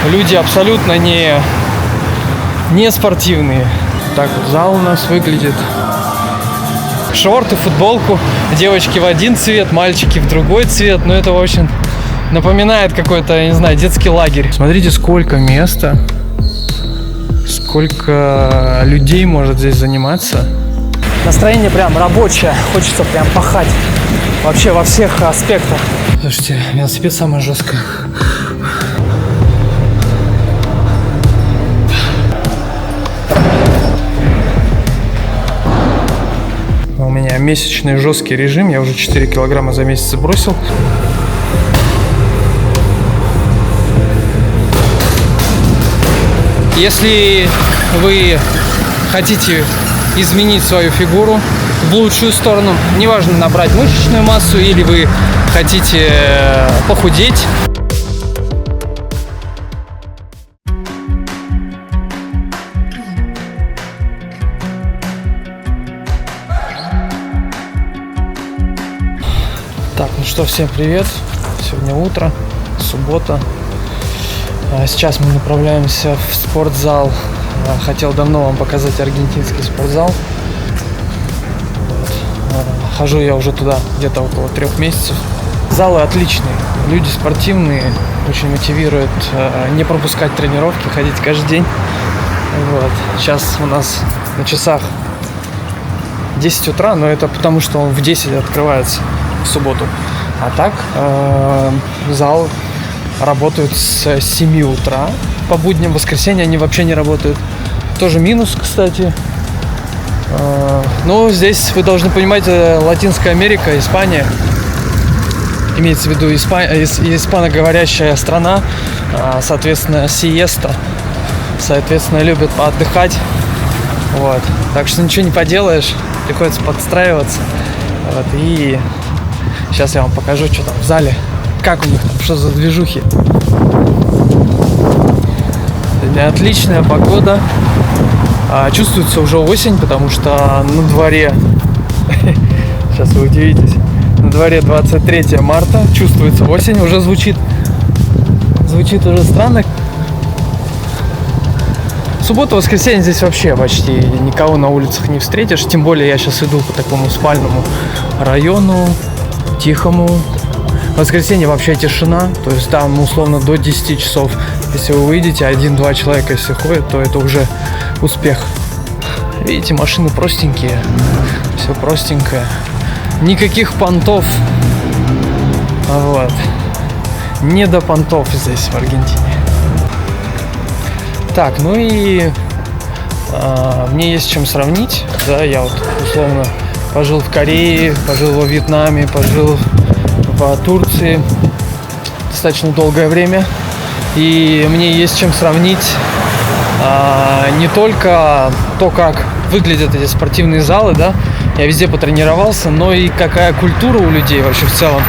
люди абсолютно не спортивные. Так вот зал у нас выглядит. Шорты, футболку. Девочки в один цвет, мальчики в другой цвет. Но это, в общем, напоминает какой-то, я не знаю, детский лагерь. Смотрите, сколько места. Сколько людей может здесь заниматься. Настроение прям рабочее. Хочется прям пахать. Вообще во всех аспектах. Слушайте, велосипед самое жесткое. У меня месячный жесткий режим. Я уже 4 килограмма за месяц бросил. Если вы хотите изменить свою фигуру в лучшую сторону, неважно, набрать мышечную массу или вы хотите похудеть, так, ну что, всем привет. Сегодня утро, суббота. Сейчас мы направляемся в спортзал. Хотел давно вам показать аргентинский спортзал. Вот. Хожу я уже туда где-то около 3 месяцев. Залы отличные, люди спортивные, очень мотивируют не пропускать тренировки, ходить каждый день. Вот. Сейчас у нас на часах 10 утра, но это потому, что он в 10 открывается в субботу. А так зал работают с 7 утра. По будням, в воскресенье они вообще не работают. Тоже минус, кстати. Но здесь вы должны понимать, Латинская Америка, Испания. Имеется в виду испаноговорящая страна. Соответственно, сиеста. Соответственно, любят поотдыхать. Вот. Так что ничего не поделаешь. Приходится подстраиваться. Вот. И сейчас я вам покажу, что там в зале. Как у них там, что за движухи. Сегодня отличная погода. Чувствуется уже осень, потому что на дворе, сейчас вы удивитесь, на дворе 23 марта, чувствуется осень, уже звучит уже странно. Суббота, воскресенье здесь вообще почти никого на улицах не встретишь, тем более я сейчас иду по такому спальному району, тихому. В воскресенье вообще тишина, то есть там условно до 10 часов. Если вы выйдете, 1-2 человека если ходят, то это уже успех. Видите, машины простенькие, все простенькое. Никаких понтов. Вот. Не до понтов здесь, в Аргентине. Так, ну и мне есть чем сравнить. Да, я вот условно пожил в Корее, пожил во Вьетнаме, пожил в Турции достаточно долгое время, и мне есть чем сравнить не только то, как выглядят эти спортивные залы, да, я везде потренировался, но и какая культура у людей вообще в целом.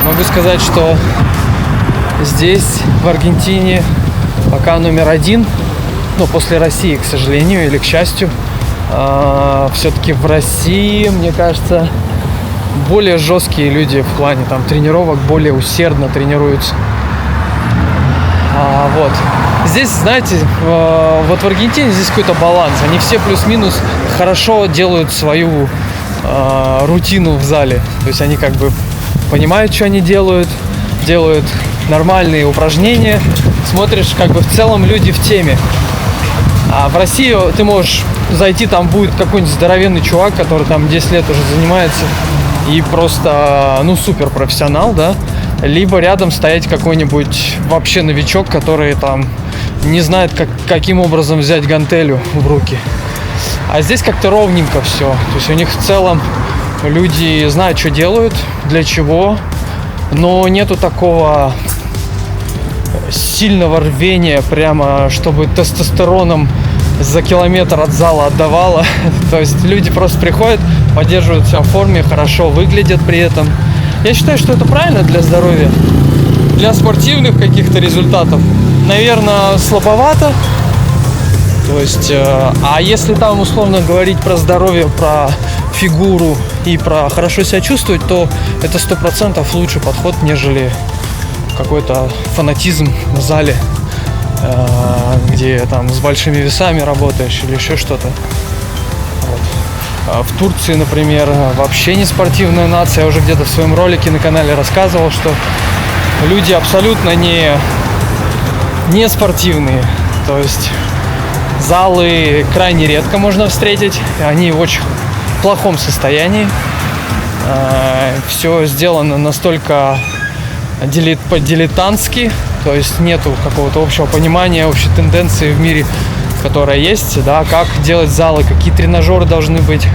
Могу сказать, что здесь, в Аргентине, пока номер один, ну, после России, к сожалению, или к счастью, все-таки в России, мне кажется, более жесткие люди в плане там тренировок, более усердно тренируются. Вот. Здесь, знаете, вот в Аргентине здесь какой-то баланс. Они все плюс-минус хорошо делают свою рутину в зале. То есть они как бы понимают, что они делают нормальные упражнения. Смотришь, как бы в целом люди в теме. А в России ты можешь зайти, там будет какой-нибудь здоровенный чувак, который там 10 лет уже занимается, и просто, ну, супер профессионал, да, либо рядом стоять какой-нибудь вообще новичок, который там не знает, каким образом взять гантелю в руки. А здесь как-то ровненько все, то есть у них в целом люди знают, что делают, для чего, но нету такого сильного рвения, прямо чтобы тестостероном за километр от зала отдавало. То есть люди просто приходят, поддерживают себя в форме, хорошо выглядят при этом. Я считаю, что это правильно для здоровья. Для спортивных каких-то результатов, наверное, слабовато. То есть, а если там условно говорить про здоровье, про фигуру и про хорошо себя чувствовать, то это 100% лучший подход, нежели какой-то фанатизм в зале. где там с большими весами работаешь или еще что-то. Вот. А в Турции, например, вообще не спортивная нация. Я уже где-то в своем ролике на канале рассказывал, что люди абсолютно не спортивные. То есть залы крайне редко можно встретить. Они в очень плохом состоянии. Все сделано настолько по-дилетантски. То есть нету какого-то общего понимания, общей тенденции в мире, которая есть, да, как делать залы, какие тренажеры должны быть.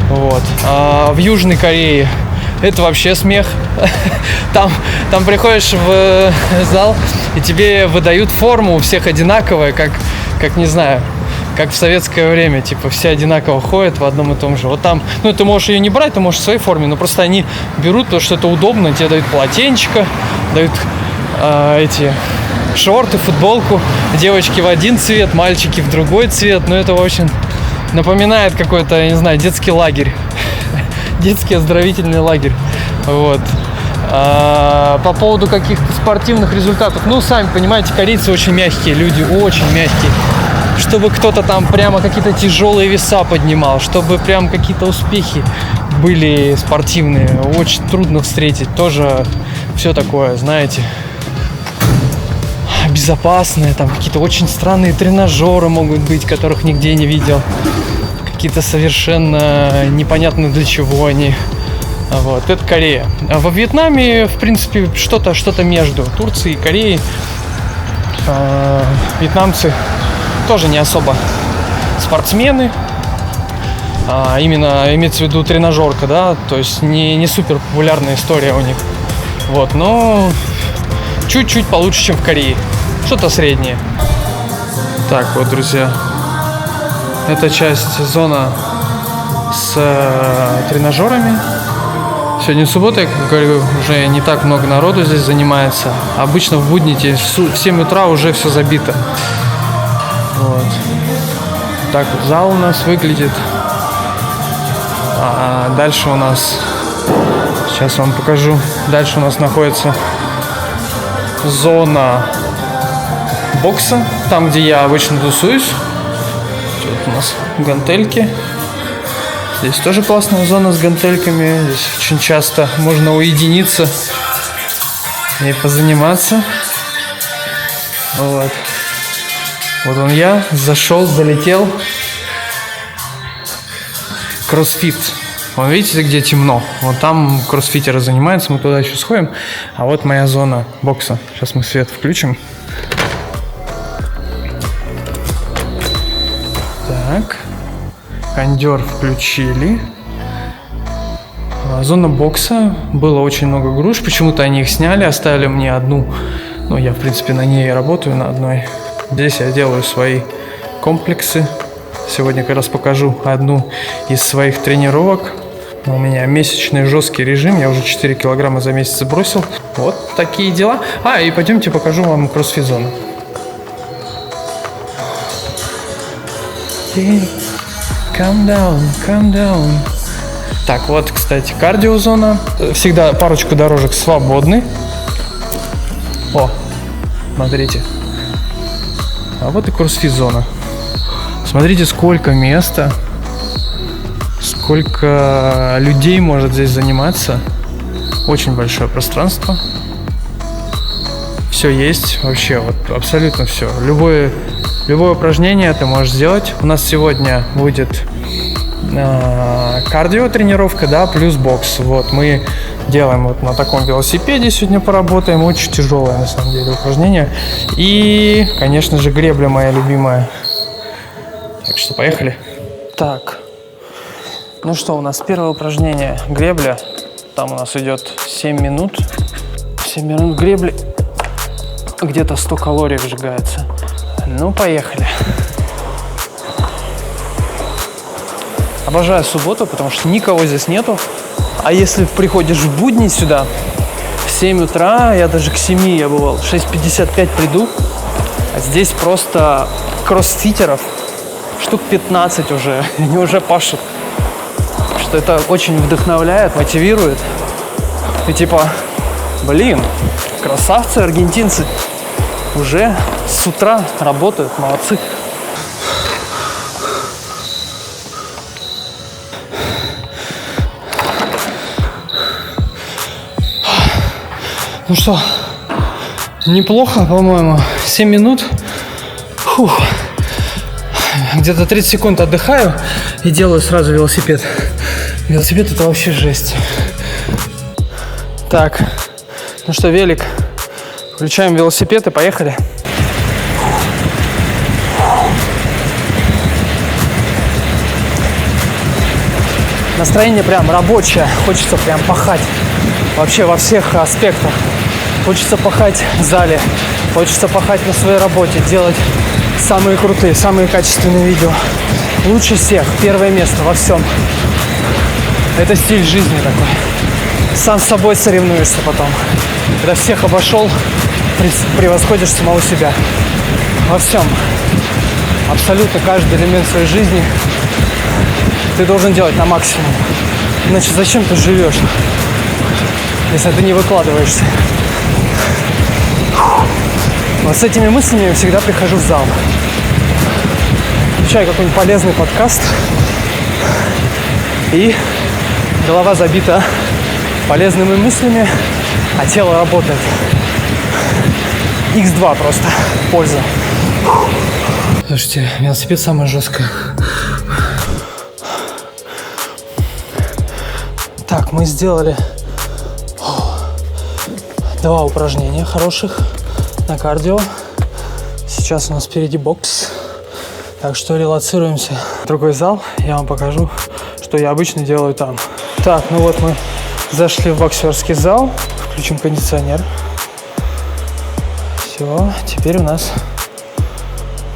Вот. А в Южной Корее это вообще смех. Там приходишь в зал, и тебе выдают форму, у всех одинаковая, как не знаю, как в советское время, типа все одинаково ходят в одном и том же. Вот там, ну ты можешь ее не брать, ты можешь в своей форме, но просто они берут, потому что это удобно, тебе дают полотенчика, дают эти шорты, футболку, девочки в один цвет, мальчики в другой цвет. Ну это, в общем, напоминает какой-то, я не знаю, детский лагерь, детский оздоровительный лагерь. Вот. По поводу каких-то спортивных результатов, ну сами понимаете, корейцы очень мягкие люди, очень мягкие. Чтобы кто-то там прямо какие-то тяжелые веса поднимал, чтобы прям какие-то успехи были спортивные, очень трудно встретить. Тоже все такое, знаете, безопасные, там какие-то очень странные тренажеры могут быть, которых нигде не видел. Какие-то совершенно непонятно для чего они. Вот, это Корея. А во Вьетнаме, в принципе, что-то между Турцией и Кореей. Вьетнамцы тоже не особо спортсмены. Именно имеется в виду тренажерка, да, то есть не супер популярная история у них. Вот, но чуть-чуть получше, чем в Корее. Что-то среднее. Так, вот, друзья. Это часть зона с тренажерами. Сегодня суббота, я говорю, уже не так много народу здесь занимается. Обычно в будни в 7 утра уже все забито. Вот. Так вот зал у нас выглядит. А дальше у нас... Сейчас вам покажу. Дальше у нас находится зона бокса, там, где я обычно тусуюсь. Тут у нас гантельки. Здесь тоже классная зона с гантельками. Здесь очень часто можно уединиться и позаниматься. Вот. Вот он я, зашел, залетел. Кроссфит. Вон, видите, где темно? Вот там кроссфитеры занимаются, мы туда еще сходим. А вот моя зона бокса. Сейчас мы свет включим. Так. Кондер включили. Зона бокса. Было очень много груш. Почему-то они их сняли, оставили мне одну. Ну, я, в принципе, на ней работаю, на одной. Здесь я делаю свои комплексы. Сегодня как раз покажу одну из своих тренировок. У меня месячный жесткий режим. Я уже 4 килограмма за месяц бросил. Вот такие дела. И пойдемте покажу вам кроссфит-зону. Calm down. Так, вот, кстати, кардиозона. Всегда парочку дорожек свободны. О, смотрите. А вот и кроссфит-зона. Смотрите, сколько места, сколько людей может здесь заниматься. Очень большое пространство. Все есть, вообще, вот абсолютно все. Любое упражнение ты можешь сделать. У нас сегодня будет кардио тренировка, да, плюс бокс. Вот мы делаем вот на таком велосипеде сегодня поработаем. Очень тяжелое на самом деле упражнение. И, конечно же, гребля моя любимая. Так что поехали. Так, ну что, у нас первое упражнение гребля. Там у нас идет 7 минут. 7 минут гребли. Где-то 100 калорий сжигается. Ну, поехали. Обожаю субботу, потому что никого здесь нету. А если приходишь в будни сюда, в 7 утра, я даже к 7 я бывал, 6:55 приду, а здесь просто кроссфитеров штук 15 уже, они уже пашут. Что это очень вдохновляет, мотивирует. И типа, блин, красавцы аргентинцы. уже с утра работают, молодцы. Ну что, неплохо, по-моему. 7 минут. Фух. Где-то 30 секунд отдыхаю и делаю сразу велосипед. Велосипед — это вообще жесть. Так, ну что, велик. Включаем велосипед и поехали. Настроение прям рабочее, хочется прям пахать. Вообще во всех аспектах. Хочется пахать в зале, хочется пахать на своей работе, делать самые крутые, самые качественные видео. Лучше всех, первое место во всем. Это стиль жизни такой. Сам с собой соревнуешься потом. Когда всех обошел, превосходишь самого себя. Во всем. Абсолютно каждый элемент своей жизни ты должен делать на максимум. Иначе зачем ты живешь, если ты не выкладываешься? Вот с этими мыслями я всегда прихожу в зал. Включаю какой-нибудь полезный подкаст, и голова забита полезными мыслями, а тело работает. X2 просто польза. Слушайте, велосипед самое жесткое. Так, мы сделали 2 упражнения хороших на кардио. Сейчас у нас впереди бокс. Так что релацируемся в другой зал. Я вам покажу, что я обычно делаю там. Так, ну вот мы зашли в боксерский зал. Включим кондиционер. Все, теперь у нас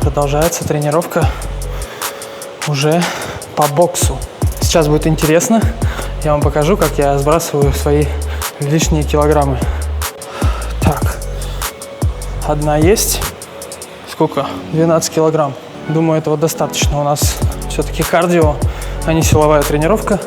продолжается тренировка уже по боксу. Сейчас будет интересно. Я вам покажу, как я сбрасываю свои лишние килограммы. Так, одна есть. Сколько? 12 килограмм. Думаю, этого достаточно. У нас все-таки кардио, а не силовая тренировка.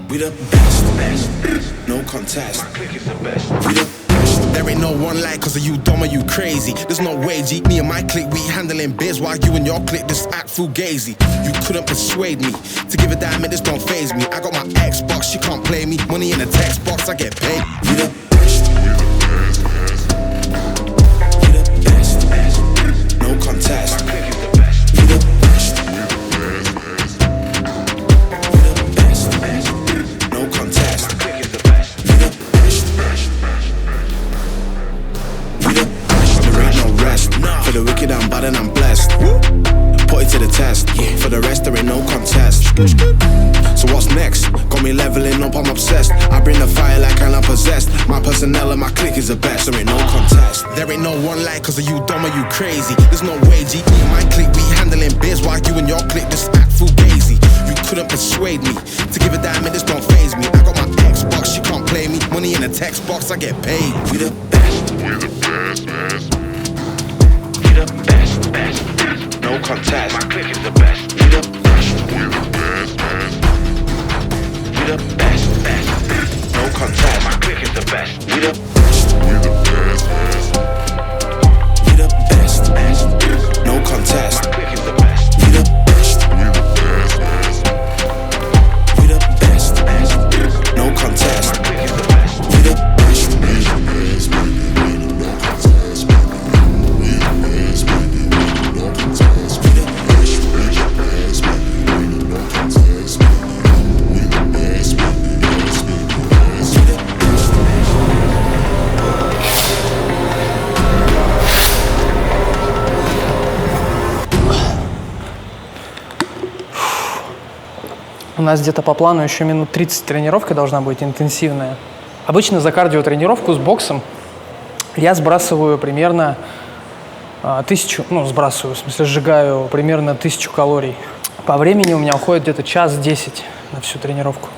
We the best, no contest. We the best. There ain't no one like cause of you dumb or you crazy. There's no way, G. Me and my clique, we handling biz while you and your clique just act fugazi. You couldn't persuade me to give a damn, it just don't faze me. I got my Xbox, she can't play me. Money in the text box, I get paid. We the best. We the best, no contest. We the best. We the best, no contest. We the best. We the best. There ain't no rest. For the wicked I'm bad and I'm blessed. Put it to the test. For the rest there ain't no contest. So what's next? Got me leveling up, I'm obsessed. I bring the fire like I'm possessed. My personnel and my clique is the best. There ain't no contest. There ain't no one like cause of you dumb or you crazy. There's no way, G. Me and my clique, we handling biz while you and your clique just act fugazi. You couldn't persuade me to give a damn, it just don't faze me. I got my Xbox, she can't play me. Money in the text box, I get paid. We the best. We the best. We the best. No contest. My clique is the best. We the best. We the best. We the best. No contest. My clique is the best. We the best. We the best. We the best. No contest. My clique is the best. We the best. We the best. We the best. No contest. My clique is the best. We the best. У нас где-то по плану еще минут 30 тренировка должна быть интенсивная. Обычно за кардиотренировку с боксом я сбрасываю примерно 1000, сбрасываю, в смысле сжигаю примерно 1000 калорий. По времени у меня уходит где-то час 10 на всю тренировку.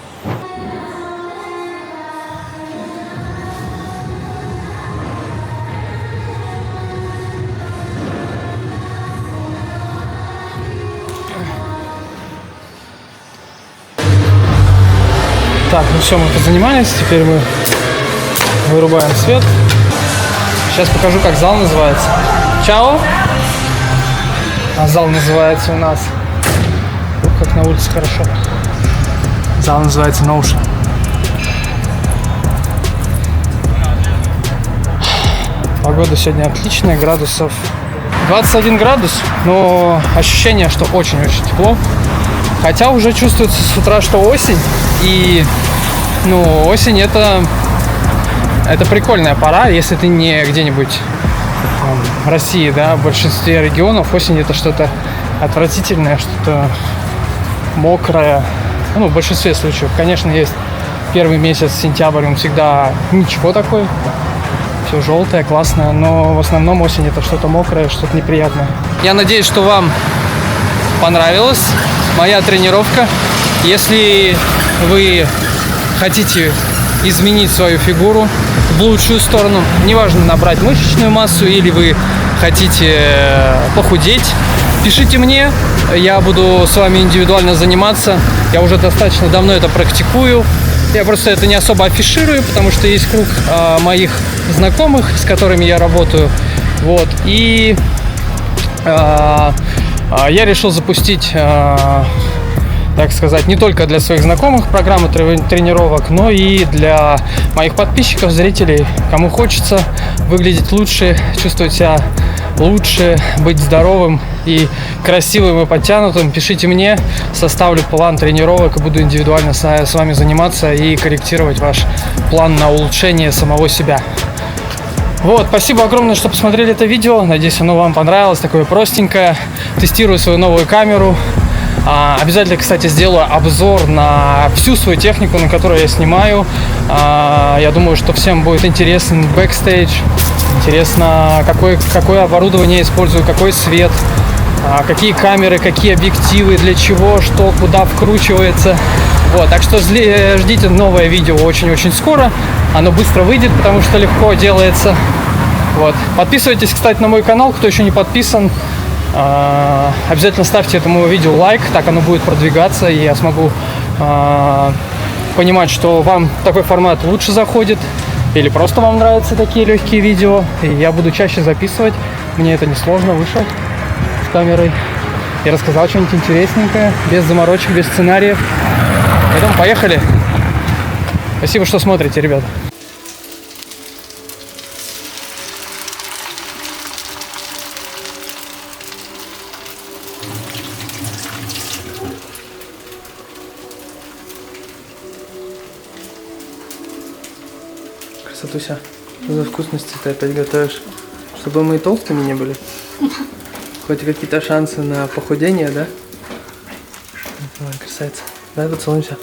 Так, ну все, мы позанимались, теперь мы вырубаем свет. Сейчас покажу, как зал называется. Чао! А зал называется у нас... Как на улице хорошо. Зал называется Notion. Погода сегодня отличная, градусов 21 градус, но ощущение, что очень-очень тепло. Хотя уже чувствуется с утра, что осень. И, осень это прикольная пора, если ты не где-нибудь в России, да, в большинстве регионов осень это что-то отвратительное, что-то мокрое. В большинстве случаев, конечно, есть первый месяц, сентябрь, он всегда ничего такой, все желтое, классное, но в основном осень это что-то мокрое, что-то неприятное. Я надеюсь, что вам понравилась моя тренировка. Если вы хотите изменить свою фигуру в лучшую сторону, неважно, набрать мышечную массу или вы хотите похудеть, пишите мне, я буду с вами индивидуально заниматься. Я уже достаточно давно это практикую. Я просто это не особо афиширую, потому что есть круг моих знакомых, с которыми я работаю. Вот. И я решил запустить, так сказать, не только для своих знакомых программы тренировок, но и для моих подписчиков, зрителей. Кому хочется выглядеть лучше, чувствовать себя лучше, быть здоровым и красивым и подтянутым, пишите мне, составлю план тренировок и буду индивидуально с вами заниматься и корректировать ваш план на улучшение самого себя. Вот, спасибо огромное, что посмотрели это видео. Надеюсь, оно вам понравилось. Такое простенькое. Тестирую свою новую камеру. Обязательно, кстати, сделаю обзор на всю свою технику, на которую я снимаю. Я думаю, что всем будет интересен бэкстейдж. Интересно, какое оборудование использую, какой свет, какие камеры, какие объективы, для чего, что, куда вкручивается. Вот, так что ждите новое видео очень-очень скоро. Оно быстро выйдет, потому что легко делается. Вот. Подписывайтесь, кстати, на мой канал, кто еще не подписан. Обязательно ставьте этому видео лайк, так оно будет продвигаться, и я смогу понимать, что вам такой формат лучше заходит, или просто вам нравятся такие легкие видео. И я буду чаще записывать. Мне это несложно, вышел с камерой и рассказал что-нибудь интересненькое, без заморочек, без сценариев. Поэтому поехали. Спасибо, что смотрите, ребята. Красотуся, что за вкусности ты опять готовишь? Чтобы мы и толстыми не были. Хоть какие-то шансы на похудение, да? Давай, красавица. Давай поцелуемся.